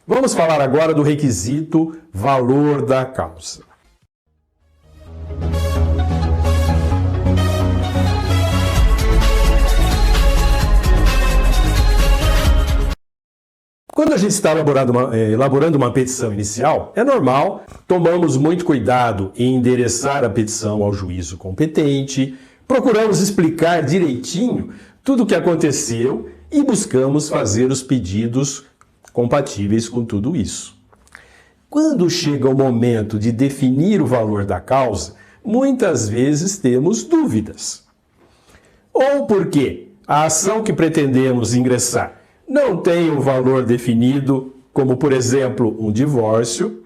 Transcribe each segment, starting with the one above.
Vamos falar agora do requisito valor da causa. Quando a gente está elaborando uma petição inicial, é normal, tomamos muito cuidado em endereçar a petição ao juízo competente, procuramos explicar direitinho tudo o que aconteceu e buscamos fazer os pedidos compatíveis com tudo isso. Quando chega o momento de definir o valor da causa, muitas vezes temos dúvidas. Ou porque a ação que pretendemos ingressar não tem um valor definido, como por exemplo um divórcio,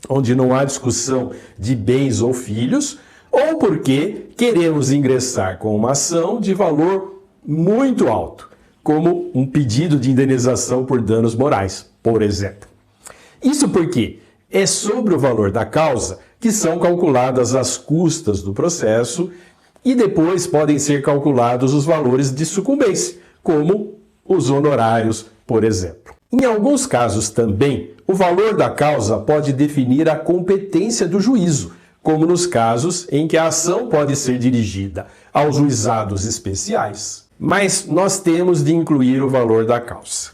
onde não há discussão de bens ou filhos, ou porque queremos ingressar com uma ação de valor muito alto, como um pedido de indenização por danos morais, por exemplo. Isso porque é sobre o valor da causa que são calculadas as custas do processo e depois podem ser calculados os valores de sucumbência, como os honorários, por exemplo. Em alguns casos também, o valor da causa pode definir a competência do juízo, como nos casos em que a ação pode ser dirigida aos juizados especiais. Mas nós temos de incluir o valor da causa.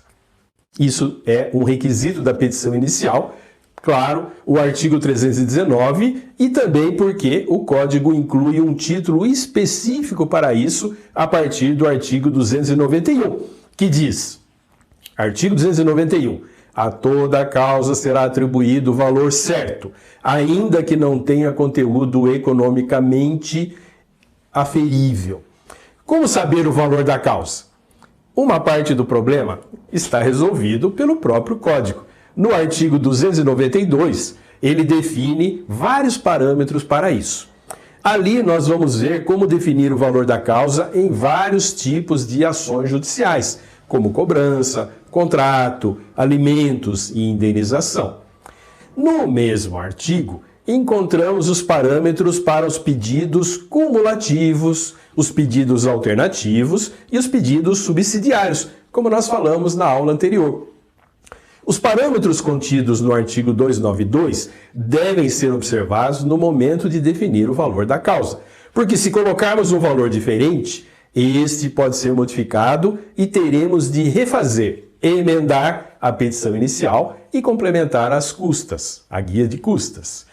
Isso é um requisito da petição inicial, claro, o artigo 319, e também porque o Código inclui um título específico para isso a partir do artigo 291. Que diz, artigo 291, a toda causa será atribuído o valor certo, ainda que não tenha conteúdo economicamente aferível. Como saber o valor da causa? Uma parte do problema está resolvido pelo próprio Código. No artigo 292, ele define vários parâmetros para isso. Ali nós vamos ver como definir o valor da causa em vários tipos de ações judiciais, como cobrança, contrato, alimentos e indenização. No mesmo artigo, encontramos os parâmetros para os pedidos cumulativos, os pedidos alternativos e os pedidos subsidiários, como nós falamos na aula anterior. Os parâmetros contidos no artigo 292 devem ser observados no momento de definir o valor da causa, porque se colocarmos um valor diferente, este pode ser modificado e teremos de refazer, emendar a petição inicial e complementar as custas, a guia de custas.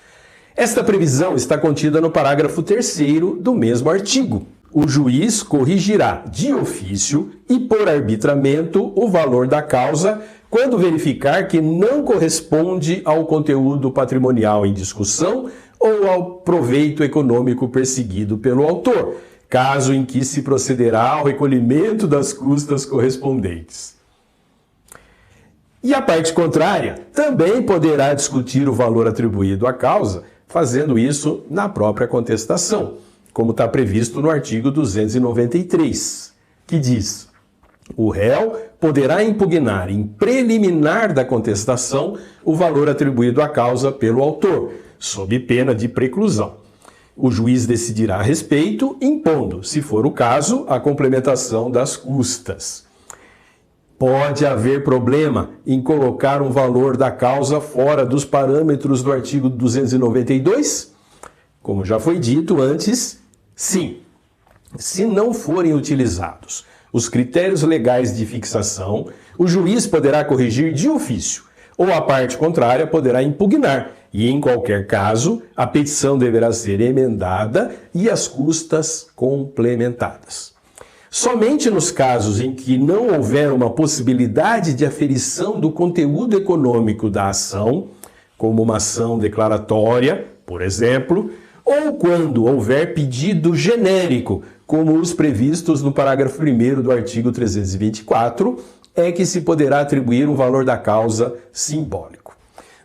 Esta previsão está contida no parágrafo 3º do mesmo artigo. O juiz corrigirá de ofício e por arbitramento o valor da causa quando verificar que não corresponde ao conteúdo patrimonial em discussão ou ao proveito econômico perseguido pelo autor, caso em que se procederá ao recolhimento das custas correspondentes. E a parte contrária também poderá discutir o valor atribuído à causa, fazendo isso na própria contestação, como está previsto no artigo 293, que diz: o réu poderá impugnar em preliminar da contestação o valor atribuído à causa pelo autor, sob pena de preclusão. O juiz decidirá a respeito, impondo, se for o caso, a complementação das custas. Pode haver problema em colocar um valor da causa fora dos parâmetros do artigo 292? Como já foi dito antes, sim. Se não forem utilizados os critérios legais de fixação, o juiz poderá corrigir de ofício, ou a parte contrária poderá impugnar, e em qualquer caso, a petição deverá ser emendada e as custas complementadas. Somente nos casos em que não houver uma possibilidade de aferição do conteúdo econômico da ação, como uma ação declaratória, por exemplo, ou quando houver pedido genérico, como os previstos no parágrafo 1º do artigo 324, é que se poderá atribuir um valor da causa simbólico.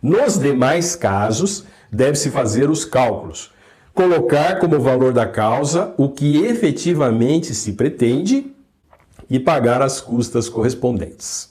Nos demais casos, deve-se fazer os cálculos, colocar como valor da causa o que efetivamente se pretende e pagar as custas correspondentes.